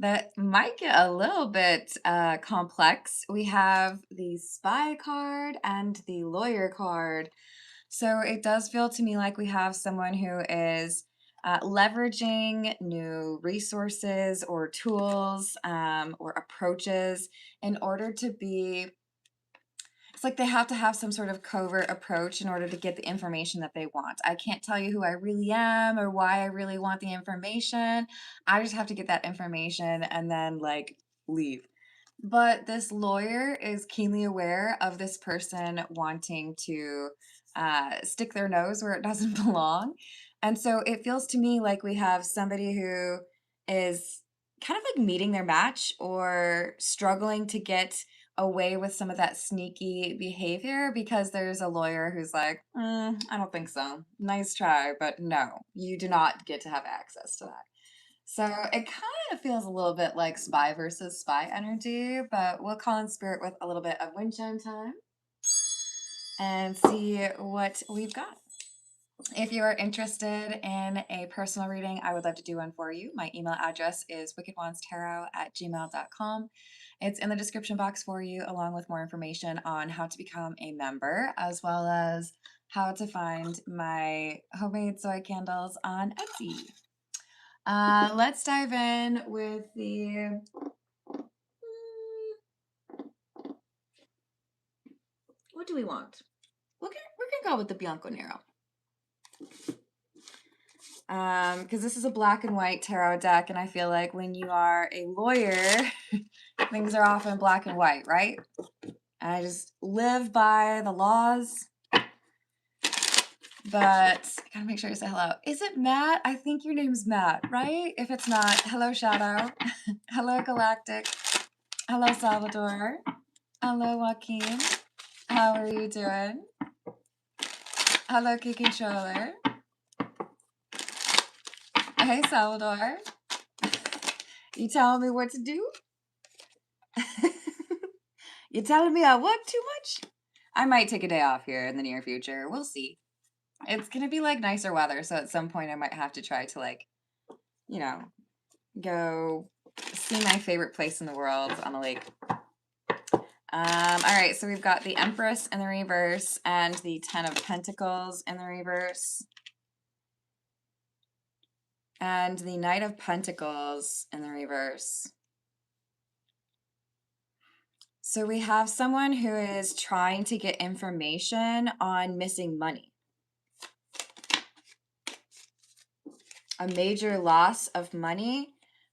that might get a little bit complex. We have the spy card and the lawyer card. So it does feel to me like we have someone who is leveraging new resources or tools or approaches in order to be. It's like they have to have some sort of covert approach in order to get the information that they want. I can't tell you who I really am or why I really want the information. I just have to get that information and then like leave. But this lawyer is keenly aware of this person wanting to stick their nose where it doesn't belong. And so it feels to me like we have somebody who is kind of like meeting their match or struggling to get away with some of that sneaky behavior because there's a lawyer who's like, I don't think so. Nice try, but no, you do not get to have access to that. So it kind of feels a little bit like spy versus spy energy, but we'll call in spirit with a little bit of wind chime time and see what we've got. If you are interested in a personal reading, I would love to do one for you. My email address is wickedwandstarot@gmail.com. It's in the description box for you, along with more information on how to become a member, as well as how to find my homemade soy candles on Etsy. Let's dive in with the. What do we want? We're gonna go with the Bianco Nero. Because this is a black and white tarot deck, and I feel like when you are a lawyer, things are often black and white, right? And I just live by the laws, but I gotta make sure you say hello. Is it Matt? I think your name's Matt, right? If it's not, hello Shadow. Hello Galactic. Hello Salvador. Hello Joaquin. How are you doing? Hello Key Controller. Hey Salvador. You telling me what to do? You telling me I work too much? I might take a day off here in the near future. We'll see. It's gonna be like nicer weather, so at some point I might have to try to like, you know, go see my favorite place in the world on a lake. All right, so we've got the Empress in the reverse and the Ten of Pentacles in the reverse. And the Knight of Pentacles in the reverse. So we have someone who is trying to get information on missing money. A major loss of money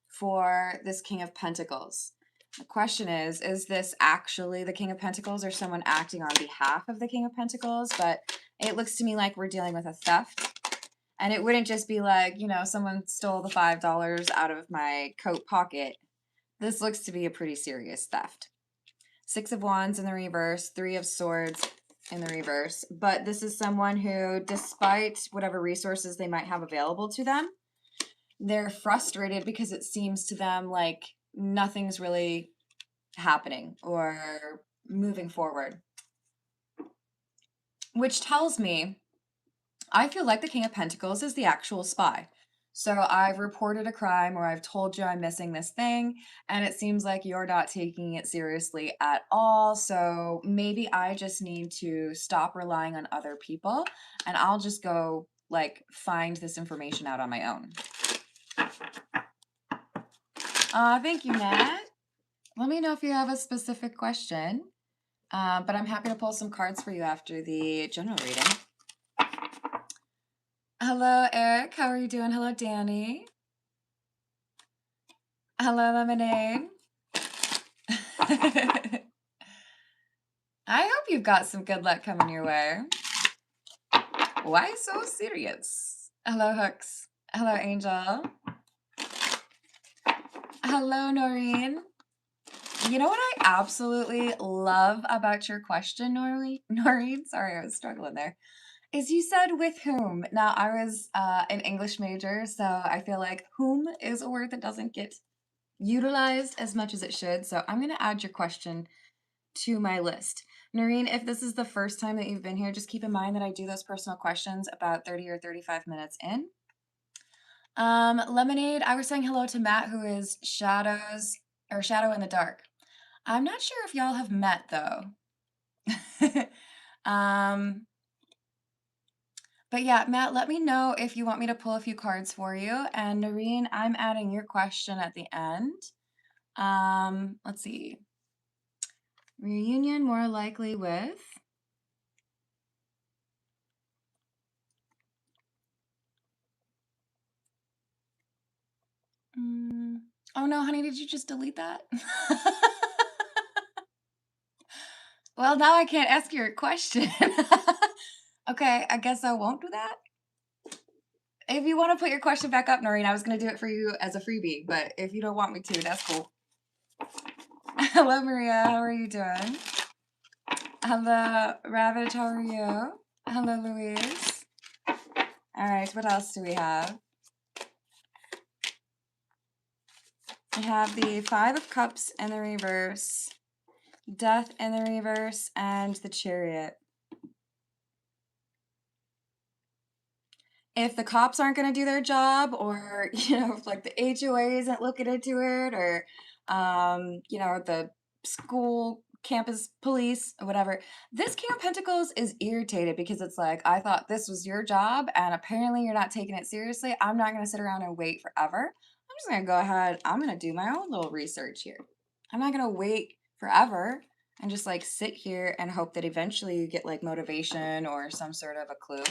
for this King of Pentacles. The question is this actually the King of Pentacles or someone acting on behalf of the King of Pentacles? But it looks to me like we're dealing with a theft. And it wouldn't just be like, someone stole the $5 out of my coat pocket. This looks to be a pretty serious theft. Six of Wands in the reverse, Three of Swords in the reverse. But this is someone who, despite whatever resources they might have available to them, they're frustrated because it seems to them like nothing's really happening or moving forward. Which tells me, I feel like the King of Pentacles is the actual spy. So I've reported a crime or I've told you I'm missing this thing, and it seems like you're not taking it seriously at all. So maybe I just need to stop relying on other people and I'll just go like find this information out on my own. Thank you, Matt. Let me know if you have a specific question, but I'm happy to pull some cards for you after the general reading. Hello, Eric. How are you doing? Hello, Danny. Hello, Lemonade. I hope you've got some good luck coming your way. Why so serious? Hello, Hooks. Hello, Angel. Hello, Noreen. You know what I absolutely love about your question, Noreen? Sorry, I was struggling there. Is you said with whom. Now, I was an English major, so I feel like whom is a word that doesn't get utilized as much as it should. So I'm going to add your question to my list. Noreen, if this is the first time that you've been here, just keep in mind that I do those personal questions about 30 or 35 minutes in. Lemonade, I was saying hello to Matt, who is Shadows or Shadow in the Dark. I'm not sure if y'all have met though. um, but yeah, Matt, let me know if you want me to pull a few cards for you. And Noreen, I'm adding your question at the end. Let's see. Reunion more likely with. Oh no, honey, did you just delete that? Well, now I can't ask your question. Okay, I guess I won't do that. If you want to put your question back up, Noreen, I was going to do it for you as a freebie, but if you don't want me to, that's cool. Hello, Maria. How are you doing? Hello, Ravage. How are you? Hello, Louise. All right, what else do we have? We have the Five of Cups in the reverse, Death in the reverse, and the Chariot. If the cops aren't going to do their job, or, if like the HOA isn't looking into it, or, the school campus police or whatever, this King of Pentacles is irritated because it's like, I thought this was your job and apparently you're not taking it seriously. I'm not going to sit around and wait forever. I'm just going to go ahead. I'm going to do my own little research here. I'm not going to wait forever and just like sit here and hope that eventually you get like motivation or some sort of a clue.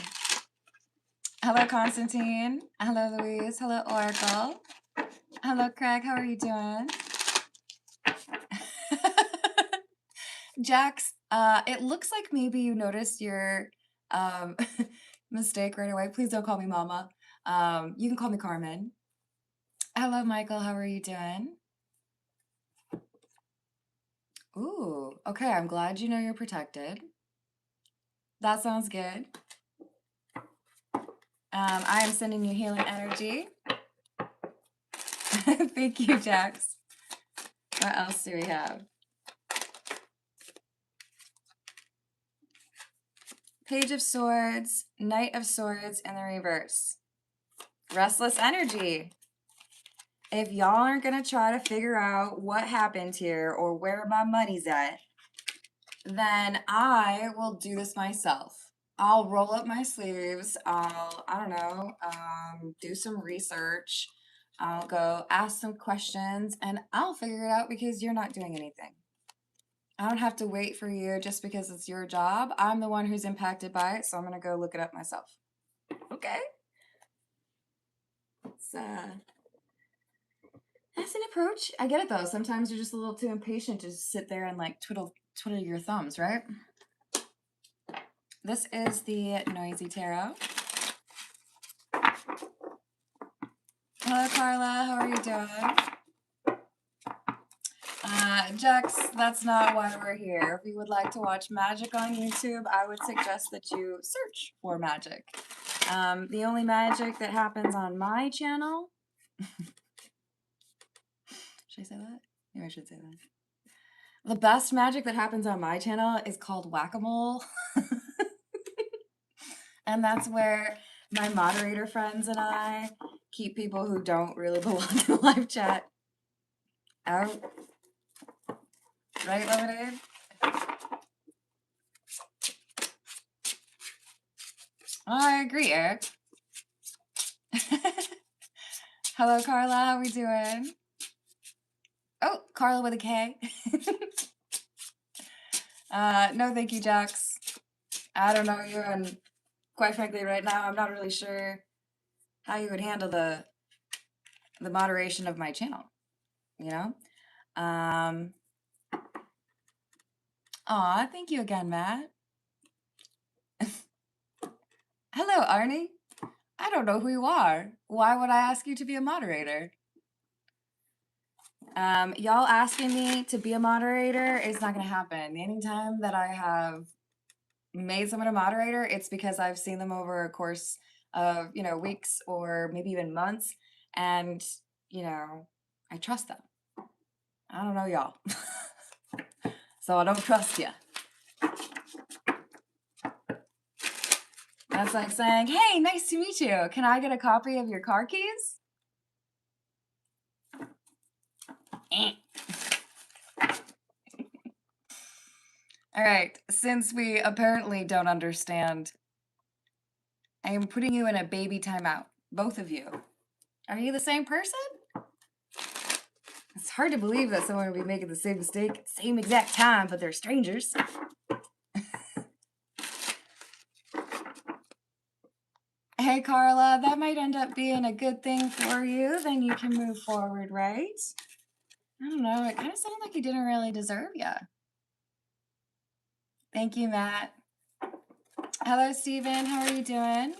Hello, Constantine. Hello, Louise. Hello, Oracle. Hello, Craig. How are you doing? Jax, it looks like maybe you noticed your um, mistake right away. Please don't call me Mama. You can call me Carmen. Hello, Michael. How are you doing? Ooh, okay. I'm glad you know you're protected. That sounds good. I am sending you healing energy. Thank you, Jax. What else do we have? Page of Swords, Knight of Swords in the reverse. Restless energy. If y'all aren't going to try to figure out what happened here or where my money's at, then I will do this myself. I'll roll up my sleeves. I don't know, do some research. I'll go ask some questions and I'll figure it out because you're not doing anything. I don't have to wait for you just because it's your job. I'm the one who's impacted by it, so I'm going to go look it up myself. Okay? That's an approach. I get it though. Sometimes you're just a little too impatient to just sit there and like twiddle your thumbs, right? This is the Noisy Tarot. Hello, Carla. How are you doing? Jax, that's not why we're here. If you would like to watch magic on YouTube, I would suggest that you search for magic. The only magic that happens on my channel... Should I say that? Maybe I should say that. The best magic that happens on my channel is called whack-a-mole. And that's where my moderator friends and I keep people who don't really belong in the live chat out. Right, Lemonade? I agree, Eric. Hello, Carla. How we doing? Oh, Carla with a K. No, thank you, Jax. I don't know you, and quite frankly, right now, I'm not really sure how you would handle the moderation of my channel, you know? Aw, thank you again, Matt. Hello, Arnie. I don't know who you are. Why would I ask you to be a moderator? Y'all asking me to be a moderator is not going to happen. Anytime that I have made someone a moderator, it's because I've seen them over a course of, weeks or maybe even months. And, I trust them. I don't know y'all. So I don't trust you. That's like saying, hey, nice to meet you. Can I get a copy of your car keys? All right, since we apparently don't understand, I am putting you in a baby timeout. Both of you. Are you the same person? It's hard to believe that someone would be making the same mistake at the same exact time, but they're strangers. Hey, Carla, that might end up being a good thing for you. Then you can move forward, right? I don't know. It kind of sounded like he didn't really deserve you. Thank you, Matt. Hello, Steven. How are you doing?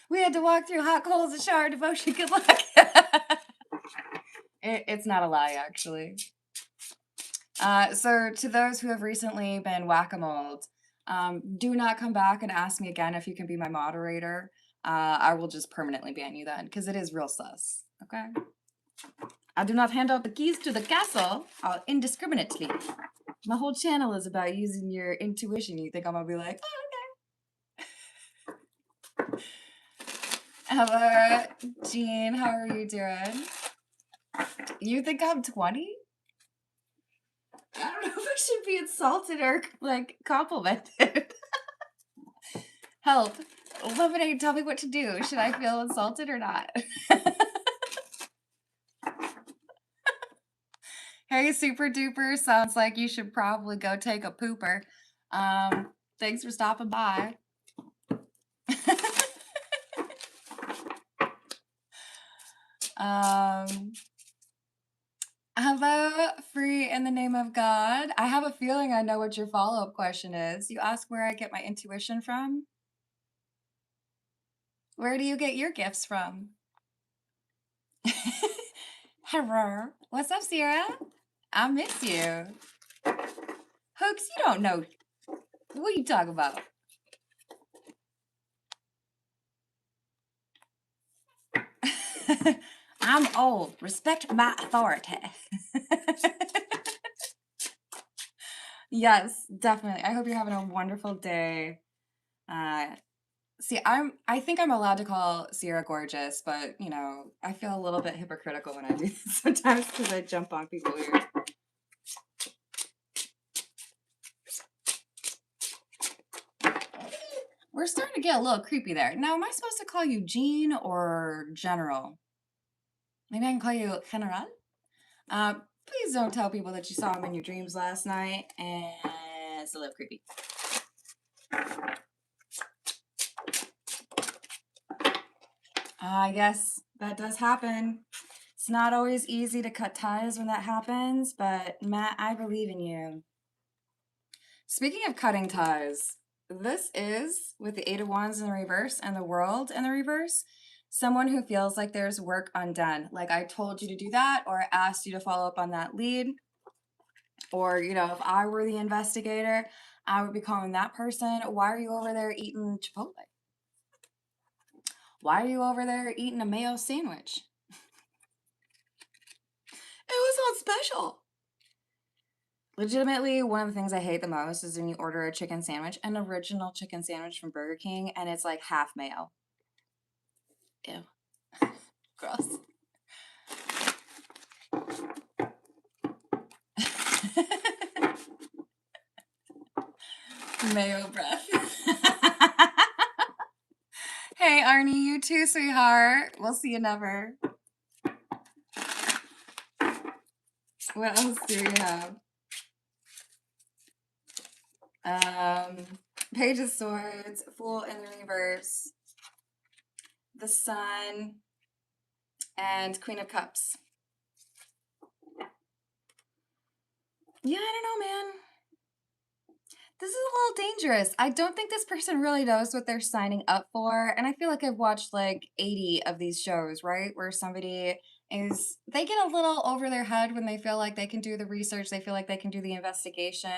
We had to walk through hot coals and shower devotion. Good luck. It's not a lie, actually. So to those who have recently been whack-a-moled, do not come back and ask me again if you can be my moderator. I will just permanently ban you then, because it is real sus. Okay? I do not hand out the keys to the castle indiscriminately. My whole channel is about using your intuition. You think I'm gonna be like, oh, okay. Hello, Jean. How are you doing? You think I'm 20? I don't know if I should be insulted or like complimented. Help. Lemonade, tell me what to do. Should I feel insulted or not? Hey, super duper. Sounds like you should probably go take a pooper. Thanks for stopping by. Hello, free in the name of God. I have a feeling I know what your follow-up question is. You ask where I get my intuition from? Where do you get your gifts from? Hello. What's up, Sierra? I miss you. Hooks, you don't know. What are you talking about? I'm old. Respect my authority. Yes, definitely. I hope you're having a wonderful day. See, I think I'm allowed to call Sierra gorgeous, but you know, I feel a little bit hypocritical when I do this sometimes because I jump on people here. We're starting to get a little creepy there. Now, am I supposed to call you Jean or General? Maybe I can call you General? Please don't tell people that you saw him in your dreams last night, and it's a little creepy. Yes, that does happen. It's not always easy to cut ties when that happens, but Matt, I believe in you. Speaking of cutting ties, this is, with the Eight of Wands in the reverse and the World in the reverse, someone who feels like there's work undone. Like I told you to do that, or I asked you to follow up on that lead. Or, you know, if I were the investigator, I would be calling that person, why are you over there eating Chipotle? Why are you over there eating a mayo sandwich? It was on special. Legitimately, one of the things I hate the most is when you order a chicken sandwich, an original chicken sandwich from Burger King, and it's like half mayo. Ew. Gross. Mayo breath. Hey, Arnie, you too, sweetheart. We'll see you never. What else do we have? Page of Swords, Fool in the reverse, the Sun, and Queen of Cups. Yeah, I don't know, man. This is a little dangerous. I don't think this person really knows what they're signing up for. And I feel like I've watched like 80 of these shows, right? Where somebody they get a little over their head when they feel like they can do the research, they feel like they can do the investigation.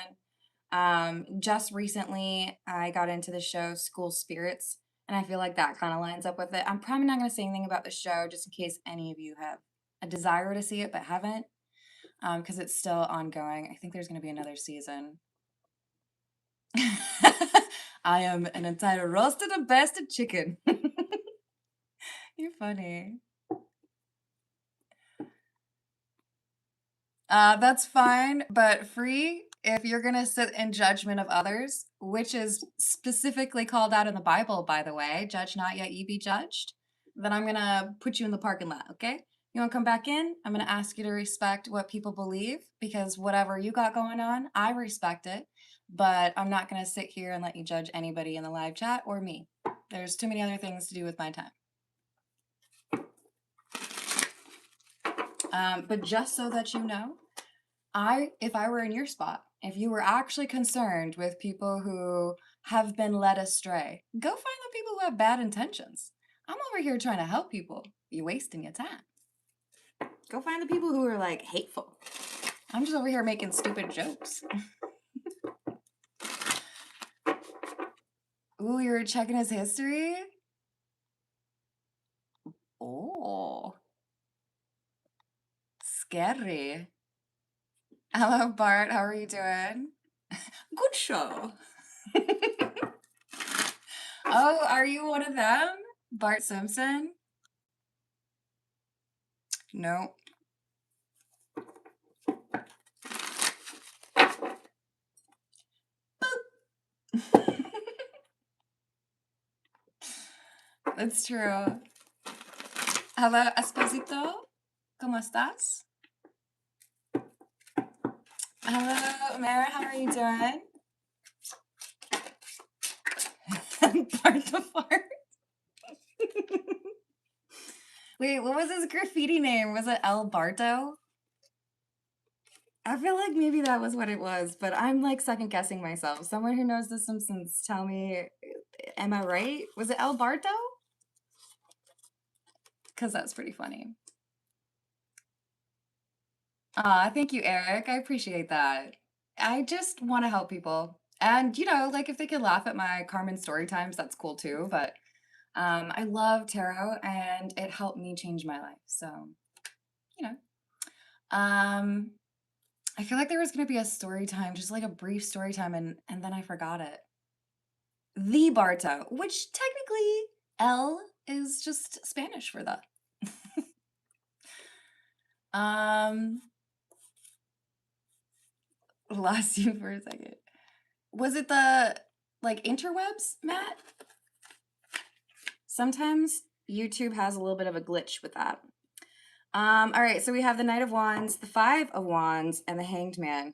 Just recently, I got into the show School Spirits, and I feel like that kind of lines up with it. I'm probably not going to say anything about the show just in case any of you have a desire to see it but haven't, because it's still ongoing. I think there's going to be another season. I am an entire roasted and basted chicken. You're funny. That's fine, but free if you're gonna sit in judgment of others, which is specifically called out in the Bible, by the way, judge not yet ye be judged, then I'm gonna put you in the parking lot, okay? You wanna come back in? I'm gonna ask you to respect what people believe because whatever you got going on, I respect it, but I'm not gonna sit here and let you judge anybody in the live chat or me. There's too many other things to do with my time. But just so that you know, if I were in your spot, if you were actually concerned with people who have been led astray, go find the people who have bad intentions. I'm over here trying to help people. You're wasting your time. Go find the people who are like hateful. I'm just over here making stupid jokes. Ooh, you were checking his history? Oh, scary. Hello, Bart. How are you doing? Good show. Oh, are you one of them? Bart Simpson? No. That's true. Hello, Esposito. ¿Cómo estás? Hello, Mara. How are you doing? Part the fart. Wait, what was his graffiti name? Was it El Barto? I feel like maybe that was what it was, but I'm like second guessing myself. Someone who knows The Simpsons, tell me, am I right? Was it El Barto? Because that's pretty funny. Thank you, Eric. I appreciate that. I just want to help people. And, like if they could laugh at my Carmen story times, that's cool too. But I love tarot and it helped me change my life. So, you know. Um, I feel like there was gonna be a story time, just like a brief story time, and then I forgot it. The Barto, which technically L is just Spanish for the. Um, Lost you for a second. Was it the like interwebs, Matt? Sometimes YouTube has a little bit of a glitch with that. All right, so we have the Knight of Wands, the Five of Wands, and the Hanged Man.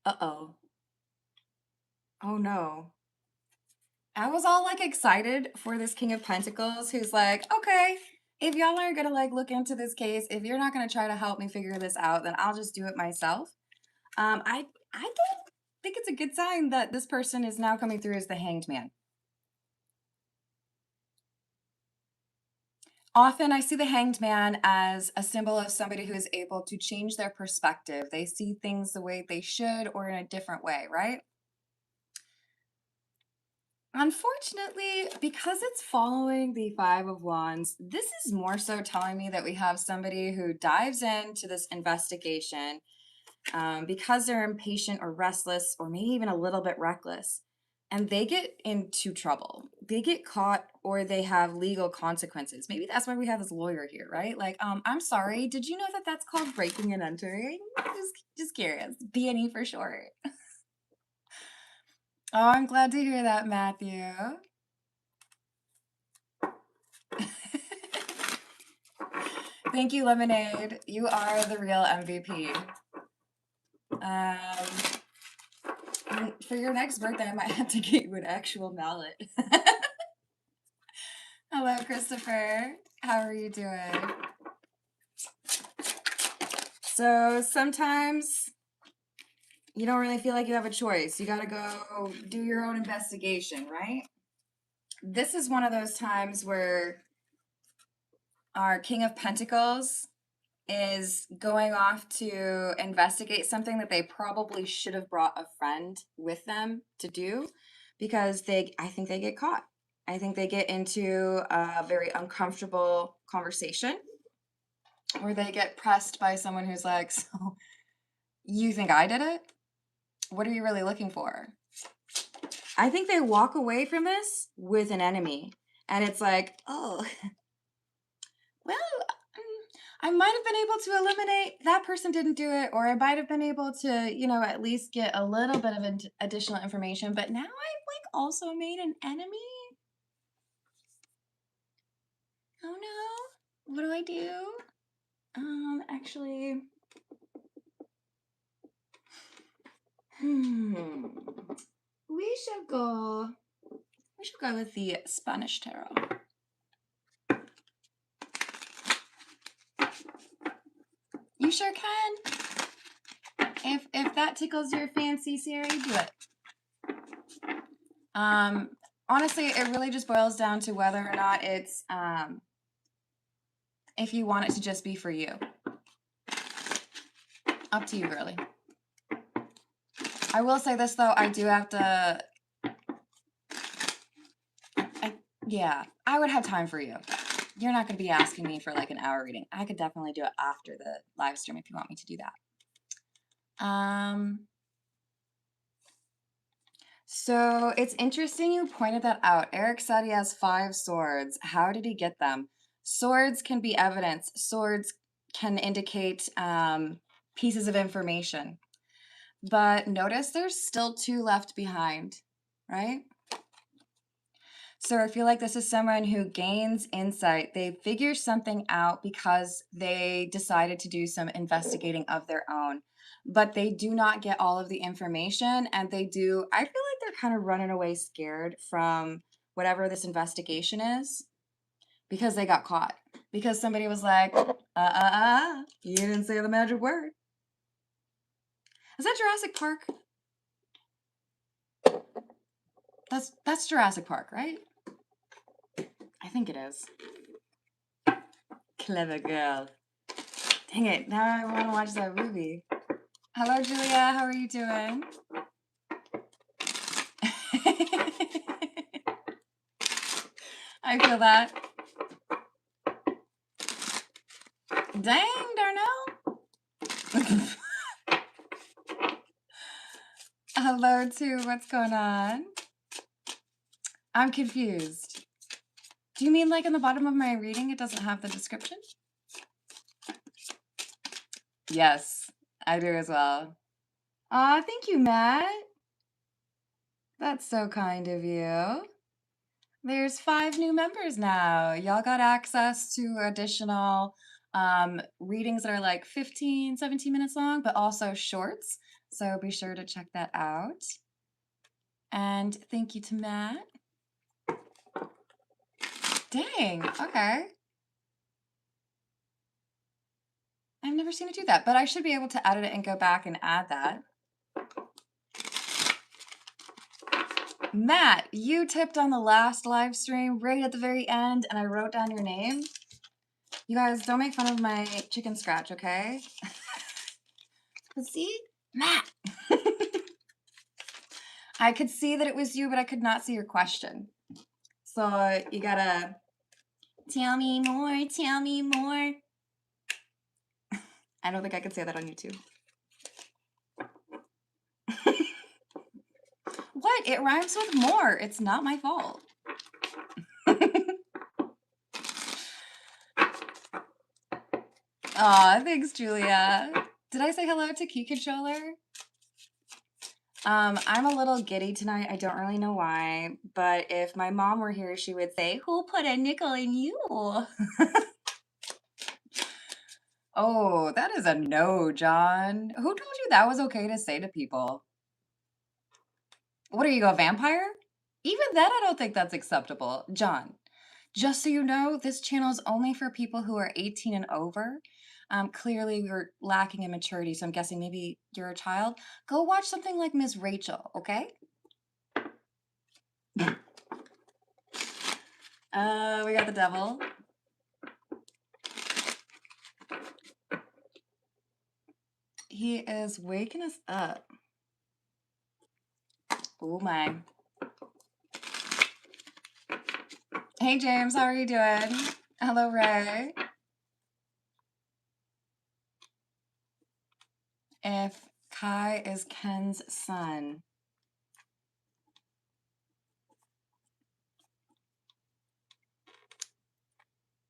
Uh-oh. Oh no. I was all like excited for this King of Pentacles who's like, okay, if y'all are gonna like look into this case, if you're not gonna try to help me figure this out, then I'll just do it myself. I don't think it's a good sign that this person is now coming through as the Hanged Man. Often I see the Hanged Man as a symbol of somebody who is able to change their perspective. They see things the way they should or in a different way, right? Unfortunately, because it's following the Five of Wands, this is more so telling me that we have somebody who dives into this investigation because they're impatient or restless or maybe even a little bit reckless. And they get into trouble. They get caught or they have legal consequences. Maybe that's why we have this lawyer here, right? Like, I'm sorry, did you know that that's called breaking and entering? Just curious. B&E for short. Oh, I'm glad to hear that, Matthew. Thank you, Lemonade. You are the real MVP. For your next birthday, I might have to get you an actual mallet. Hello, Christopher. How are you doing? So sometimes you don't really feel like you have a choice. You got to go do your own investigation, right? This is one of those times where our King of Pentacles is going off to investigate something that they probably should have brought a friend with them to do because I think they get caught. I think they get into a very uncomfortable conversation where they get pressed by someone who's like, so you think I did it? What are you really looking for? I think they walk away from this with an enemy. And it's like, oh, Well, I might have been able to eliminate that person didn't do it, or I might have been able to, at least get a little bit of additional information. But now I've like also made an enemy. Oh no, what do I do? Actually, hmm, we should go. We should go with the Spanish tarot. You sure can. If that tickles your fancy, Siri, do it. Honestly, it really just boils down to whether or not it's if you want it to just be for you. Up to you, girly. I will say this though, I do have to. Yeah, I would have time for you. You're not going to be asking me for like an hour reading. I could definitely do it after the live stream if you want me to do that. So it's interesting you pointed that out. Eric said he has 5 swords. How did he get them? Swords can be evidence. Swords can indicate pieces of information. But notice there's still 2 left behind, right? So I feel like this is someone who gains insight. They figure something out because they decided to do some investigating of their own. But they do not get all of the information, and I feel like they're kind of running away scared from whatever this investigation is because they got caught. Because somebody was like, you didn't say the magic word. Is that Jurassic Park? That's Jurassic Park, right? I think it is. Clever girl. Dang it, now I want to watch that movie. Hello, Julia. How are you doing? I feel that. Dang, Darnell. Hello, too. What's going on? I'm confused. Do you mean like in the bottom of my reading it doesn't have the description? Yes, I do as well. Aw, thank you, Matt. That's so kind of you. There's 5 new members now. Y'all got access to additional readings that are like 15, 17 minutes long, but also shorts. So be sure to check that out. And thank you to Matt. Dang, okay. I've never seen it do that, but I should be able to edit it and go back and add that. Matt, you tipped on the last live stream right at the very end, and I wrote down your name. You guys, don't make fun of my chicken scratch, okay? See? Matt. I could see that it was you, but I could not see your question. So you gotta tell me more, tell me more. I don't think I could say that on YouTube. What? It rhymes with more. It's not my fault. Aw, thanks, Julia. Did I say hello to Key Controller? I'm a little giddy tonight. I don't really know why, but if my mom were here, she would say, "Who put a nickel in you?" Oh, that is a no, John. Who told you that was okay to say to people? What are you, a vampire? Even then, I don't think that's acceptable. John, just so you know, this channel is only for people who are 18 and over. Clearly, you're lacking in maturity, so I'm guessing maybe you're a child. Go watch something like Miss Rachel, okay? We got the devil. He is waking us up. Oh my. Hey, James, how are you doing? Hello, Ray. If Kai is Ken's son.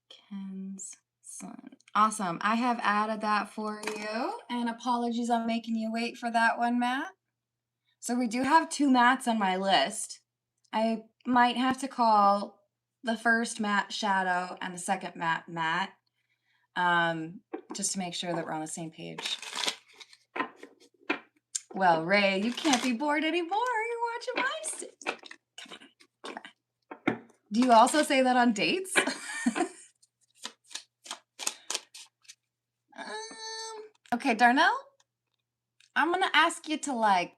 Ken's Excellent. Awesome. I have added that for you. And apologies on making you wait for that one, Matt. So we do have 2 Matts on my list. I might have to call the first Matt Shadow and the second Matt, just to make sure that we're on the same page. Well, Ray, you can't be bored anymore. You're watching my Come on. Do you also say that on dates? Okay, Darnell, I'm gonna ask you to like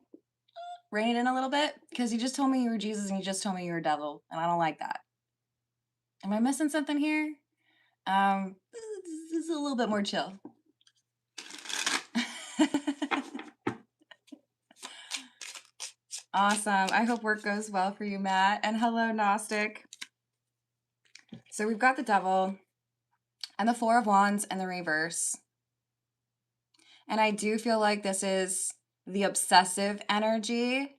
rein it in a little bit because you just told me you were Jesus and you just told me you were devil, and I don't like that. Am I missing something here? This is a little bit more chill. Awesome. I hope work goes well for you, Matt. And hello, Gnostic. So we've got the devil and the Four of Wands and the reverse. And I do feel like this is the obsessive energy.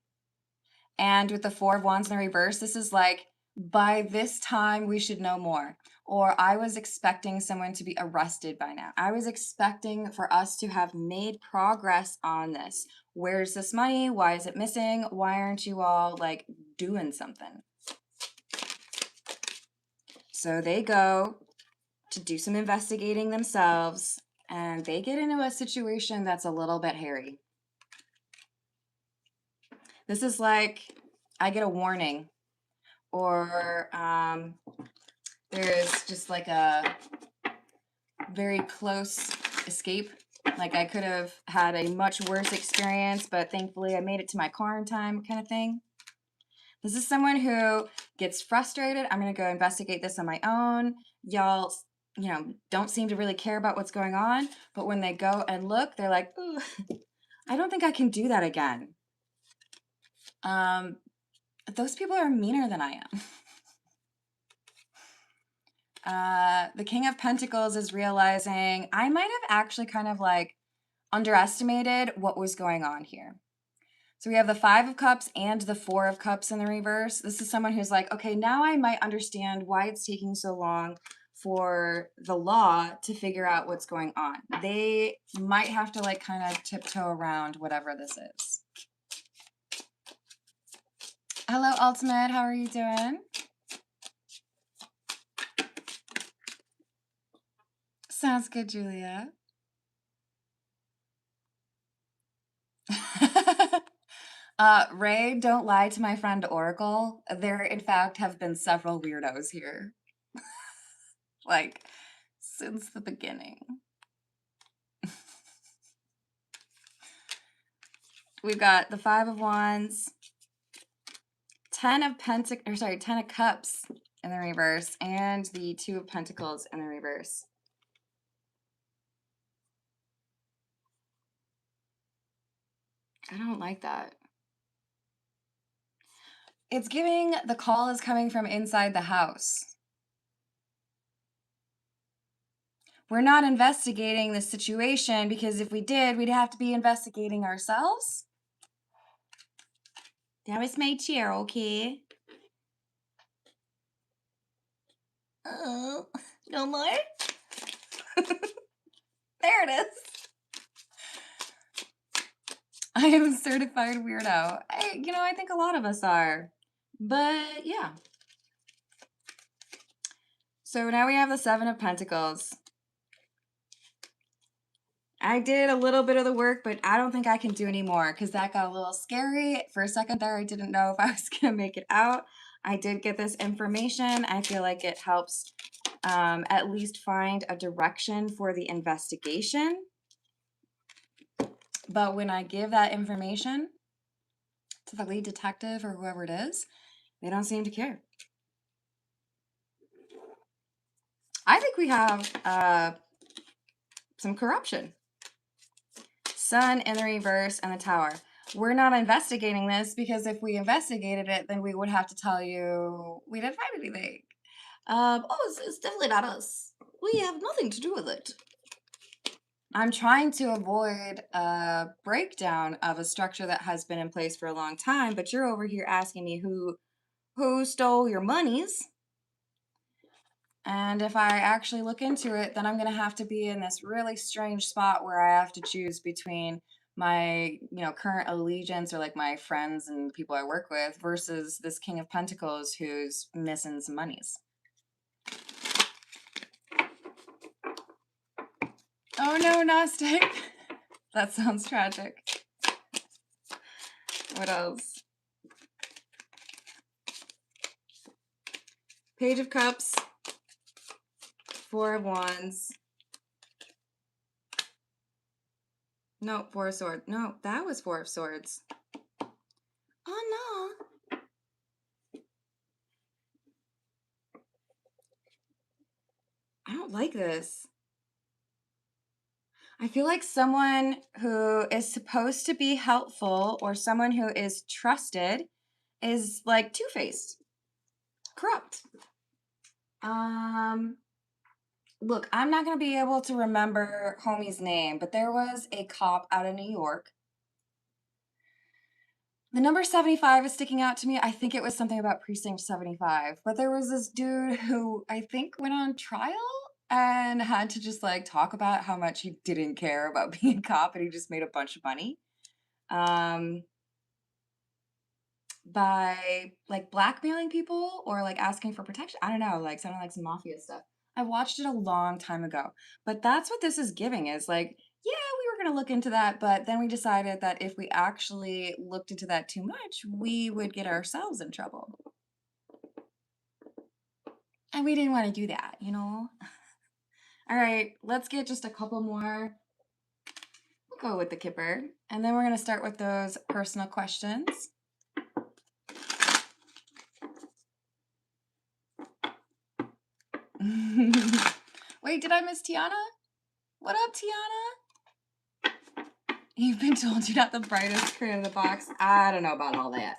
And with the Four of Wands in the reverse, this is like, by this time, we should know more. Or I was expecting someone to be arrested by now. I was expecting for us to have made progress on this. Where's this money? Why is it missing? Why aren't you all like doing something? So they go to do some investigating themselves and they get into a situation that's a little bit hairy. This is like, I get a warning, or there's just like a very close escape. Like I could have had a much worse experience, but thankfully I made it to my car in time, kind of thing. This is someone who gets frustrated. I'm going to go investigate this on my own. Y'all, don't seem to really care about what's going on. But when they go and look, they're like, ooh, I don't think I can do that again. Those people are meaner than I am. The King of Pentacles is realizing I might have actually kind of like underestimated what was going on here. So we have the Five of Cups and the Four of Cups in the reverse. This is someone who's like, okay, now I might understand why it's taking so long for the law to figure out what's going on. They might have to like kind of tiptoe around whatever this is. Hello, Ultimate. How are you doing? Sounds good, Julia. Ray, don't lie to my friend Oracle. There, in fact, have been several weirdos here. Like, since the beginning. We've got the Five of Wands, 10 of Cups in the reverse, and the Two of Pentacles in the reverse. I don't like that. It's giving the call is coming from inside the house. We're not investigating the situation because if we did, we'd have to be investigating ourselves. That was my chair, okay? Oh, no more? There it is. I am a certified weirdo. I think a lot of us are. But yeah. So now we have the Seven of Pentacles. I did a little bit of the work, but I don't think I can do any more because that got a little scary. For a second there, I didn't know if I was going to make it out. I did get this information. I feel like it helps at least find a direction for the investigation. But when I give that information to the lead detective or whoever it is, they don't seem to care. I think we have some corruption. Sun in the reverse and the Tower. We're not investigating this because if we investigated it, then we would have to tell you we didn't find anything. It's definitely not us. We have nothing to do with it. I'm trying to avoid a breakdown of a structure that has been in place for a long time, but you're over here asking me who stole your monies. And if I actually look into it, then I'm going to have to be in this really strange spot where I have to choose between my, current allegiance or like my friends and people I work with versus this King of Pentacles who's missing some monies. Oh no, Gnostic. That sounds tragic. What else? Page of Cups. Four of Wands. No, Four of Swords. No, that was Four of Swords. Oh no. I don't like this. I feel like someone who is supposed to be helpful or someone who is trusted is like two-faced, corrupt. Look, I'm not going to be able to remember homie's name, but there was a cop out of New York. The number 75 is sticking out to me. I think it was something about Precinct 75, but there was this dude who I think went on trial and had to just like talk about how much he didn't care about being a cop and he just made a bunch of money. By like blackmailing people or like asking for protection. I don't know, like sounding like some mafia stuff. I watched it a long time ago, but that's what this is giving is like, yeah, we were going to look into that, but then we decided that if we actually looked into that too much, we would get ourselves in trouble. And we didn't want to do that, you know? All right, let's get just a couple more. We'll go with the Kipper. And then we're going to start with those personal questions. Wait, did I miss Tiana? What up, Tiana? You've been told you're not the brightest creator in the box. I don't know about all that.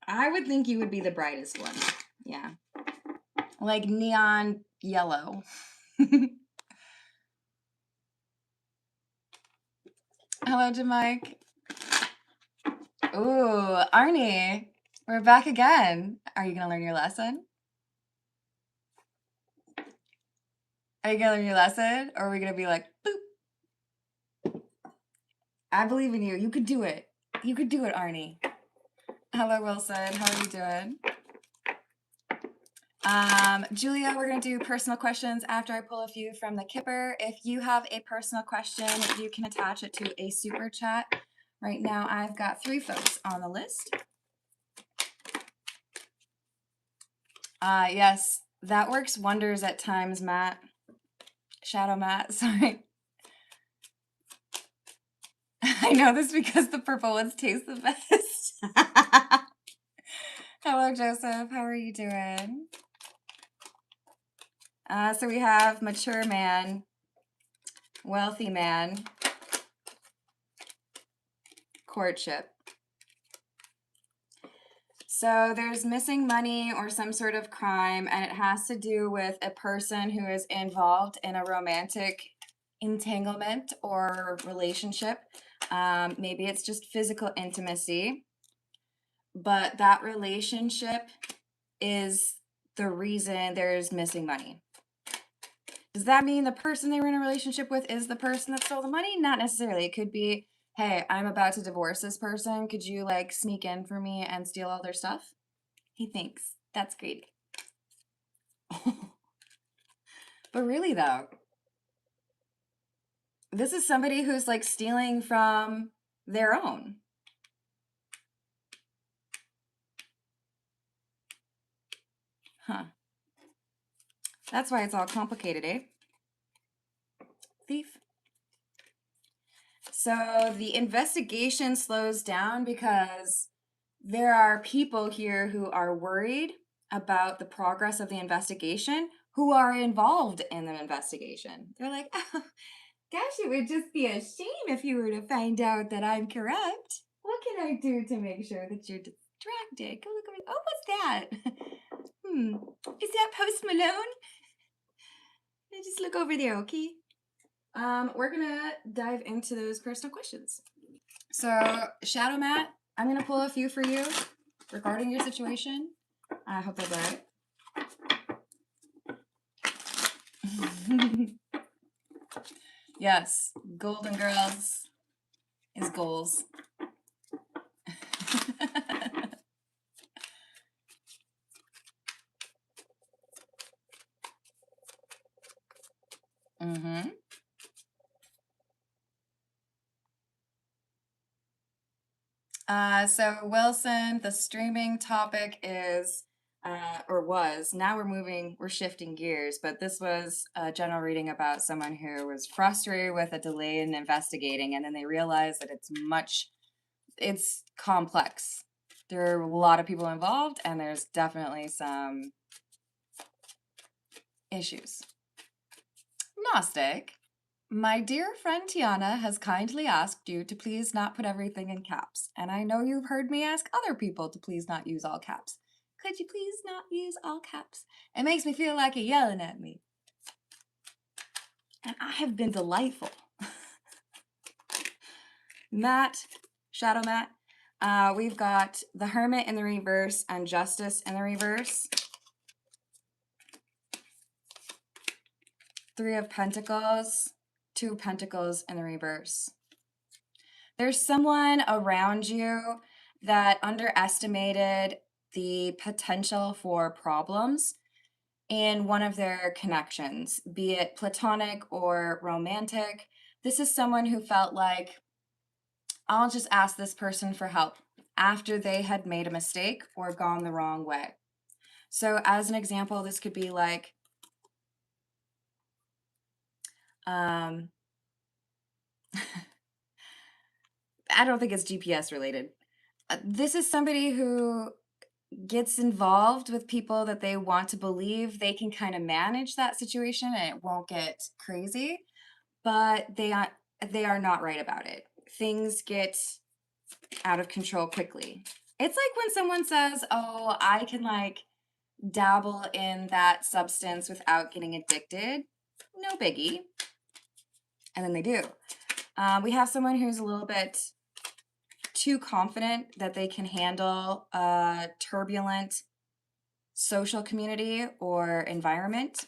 I would think you would be the brightest one. Yeah. Like neon yellow. Hello to Mike. Ooh, Arnie. We're back again. Are you going to learn your lesson? Are you going to learn your lesson? Or are we going to be like, boop? I believe in you. You could do it. You could do it, Arnie. Hello, Wilson. How are you doing? Julia, we're going to do personal questions after I pull a few from the Kipper. If you have a personal question, you can attach it to a super chat. Right now, I've got 3 folks on the list. Yes, that works wonders at times, Matt. Shadow Matt, sorry. I know this because the purple ones taste the best. Hello, Joseph. How are you doing? So we have mature man, wealthy man, courtship. So there's missing money or some sort of crime, and it has to do with a person who is involved in a romantic entanglement or relationship. Maybe it's just physical intimacy, but that relationship is the reason there's missing money. Does that mean the person they were in a relationship with is the person that stole the money? Not necessarily. It could be, hey, I'm about to divorce this person. Could you like sneak in for me and steal all their stuff? He thinks. That's great. But really though, this is somebody who's like stealing from their own. Huh. That's why it's all complicated, eh? Thief. So the investigation slows down because there are people here who are worried about the progress of the investigation who are involved in the investigation. They're like, oh, gosh, it would just be a shame if you were to find out that I'm corrupt. What can I do to make sure that you're distracted? Go look over. Oh, what's that? Is that Post Malone? Just look over there, okay? We're gonna dive into those personal questions. So, Shadow Matt, I'm gonna pull a few for you. regarding your situation. I hope they're right. Yes, Golden Girls is goals. Mm-hmm. So Wilson, the streaming topic is, or was, now we're shifting gears, but this was a general reading about someone who was frustrated with a delay in investigating, and then they realized that it's complex. There are a lot of people involved, and there's definitely some issues. Gnostic. My dear friend Tiana has kindly asked you to please not put everything in caps, and I know you've heard me ask other people to please not use all caps. Could you please not use all caps? It makes me feel like you're yelling at me. And I have been delightful. Matt, Shadow Matt, we've got the Hermit in the reverse and Justice in the reverse. Three of Pentacles, Two of Pentacles in the reverse. There's someone around you that underestimated the potential for problems in one of their connections, be it platonic or romantic. This is someone who felt like, I'll just ask this person for help after they had made a mistake or gone the wrong way. So as an example, this could be like, I don't think it's GPS related. This is somebody who gets involved with people that they want to believe they can kind of manage that situation and it won't get crazy, but they are not right about it. Things get out of control quickly. It's like when someone says, "Oh, I can like dabble in that substance without getting addicted." No biggie. And then they do. We have someone who's a little bit too confident that they can handle a turbulent social community or environment.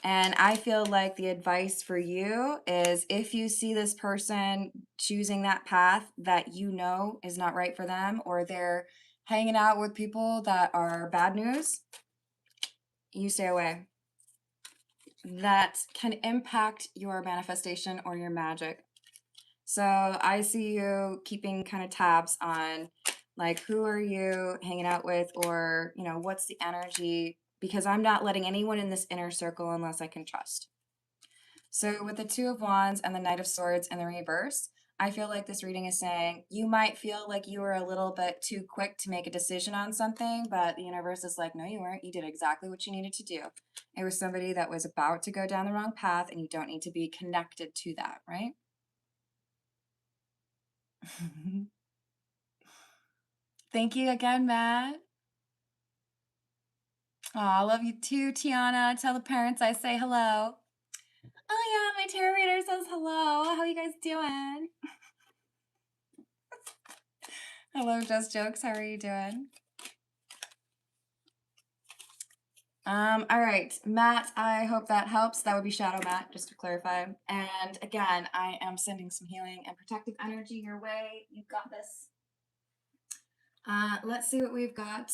And I feel like the advice for you is if you see this person choosing that path that you know is not right for them, or they're hanging out with people that are bad news, you stay away. That can impact your manifestation or your magic. So I see you keeping kind of tabs on like who are you hanging out with, or what's the energy, because I'm not letting anyone in this inner circle unless I can trust. So with the Two of Wands and the Knight of Swords in the reverse, I feel like this reading is saying you might feel like you were a little bit too quick to make a decision on something, but the universe is like, no, you weren't. You did exactly what you needed to do. It was somebody that was about to go down the wrong path, and you don't need to be connected to that, right? Thank you again, Matt. Oh, I love you too, Tiana. Tell the parents I say hello. Oh yeah, my tarot reader says hello. How you guys doing? Hello, Just Jokes. How are you doing? All right, Matt, I hope that helps. That would be Shadow Matt, just to clarify. And again, I am sending some healing and protective energy your way. You've got this. Let's see what we've got.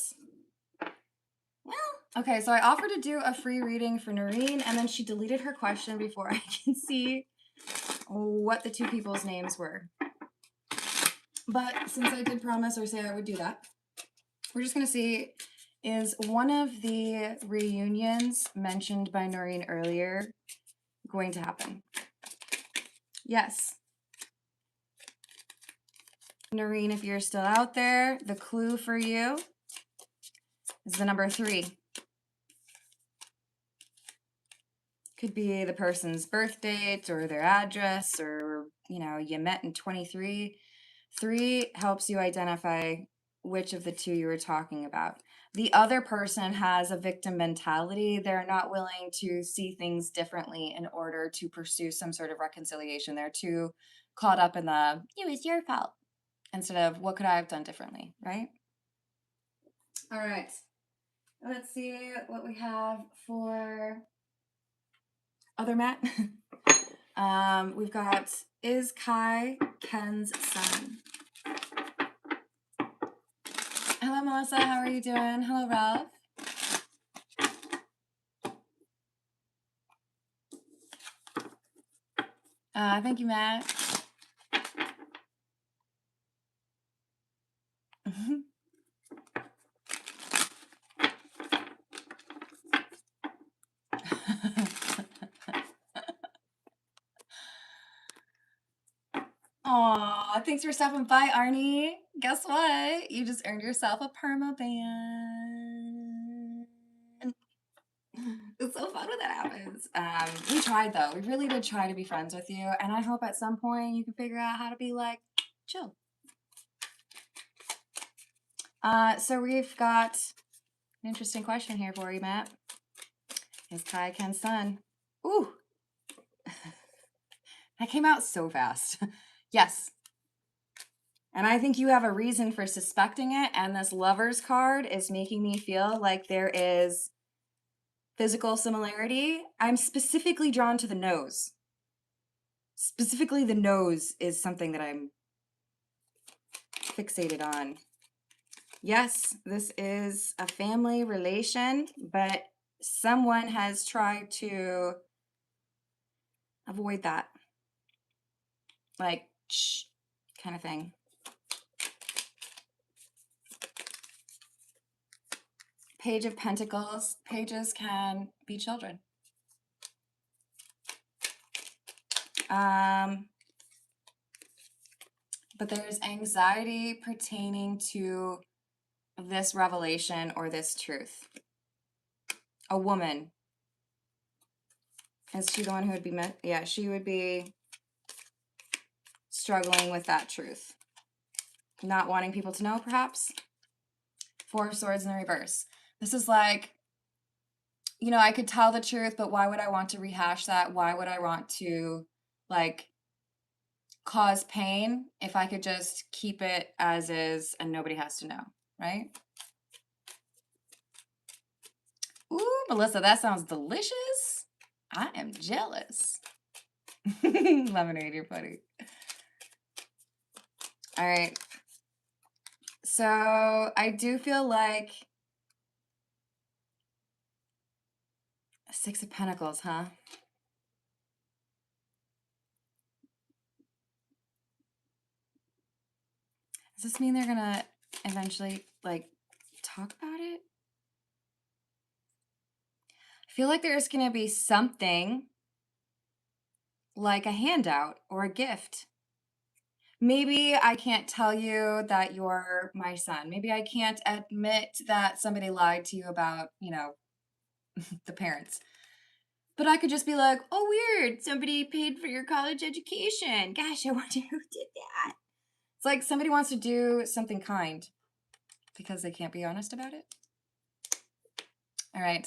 Well, okay, so I offered to do a free reading for Noreen, and then she deleted her question before I can see what the two people's names were. But since I did promise or say I would do that, we're just going to see, is one of the reunions mentioned by Noreen earlier going to happen? Yes. Noreen, if you're still out there, the clue for you is the number 3. Could be the person's birth date or their address, or, you met in 23. 3 helps you identify which of the two you were talking about. The other person has a victim mentality. They're not willing to see things differently in order to pursue some sort of reconciliation. They're too caught up in the, it was your fault, instead of what could I have done differently, right? All right. Let's see what we have for other Matt. We've got, is Kai Ken's son? Hello, Melissa. How are you doing? Hello, Ralph. Thank you, Matt. Aw, thanks for stopping by, Arnie. Guess what? You just earned yourself a perma ban. It's so fun when that happens. We tried though. We really did try to be friends with you, and I hope at some point you can figure out how to be like chill. So we've got an interesting question here for you, Matt. Is Kai Ken's son? Ooh, that came out so fast. Yes. And I think you have a reason for suspecting it, and this Lovers card is making me feel like there is physical similarity. I'm specifically drawn to the nose. Specifically, the nose is something that I'm fixated on. Yes, this is a family relation, but someone has tried to avoid that. Like, shh, kind of thing. Page of Pentacles. Pages can be children. But there's anxiety pertaining to this revelation or this truth. A woman. Is she the one who would be, yeah, she would be struggling with that truth. Not wanting people to know, perhaps. Four of Swords in the reverse. This is like, you know, I could tell the truth, but why would I want to rehash that? Why would I want to, like, cause pain if I could just keep it as is and nobody has to know, right? Ooh, Melissa, that sounds delicious. I am jealous. Lemonade, you're funny. All right. So I do feel like Six of Pentacles, huh? Does this mean they're gonna eventually, like, talk about it? I feel like there's gonna be something like a handout or a gift. Maybe I can't tell you that you're my son. Maybe I can't admit that somebody lied to you about, you know, the parents. But I could just be like, oh, weird. Somebody paid for your college education. Gosh, I wonder who did that. It's like somebody wants to do something kind because they can't be honest about it. All right.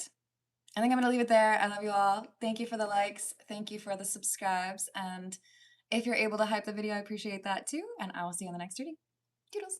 I think I'm going to leave it there. I love you all. Thank you for the likes. Thank you for the subscribes. And if you're able to hype the video, I appreciate that too. And I will see you in the next reading. Toodles.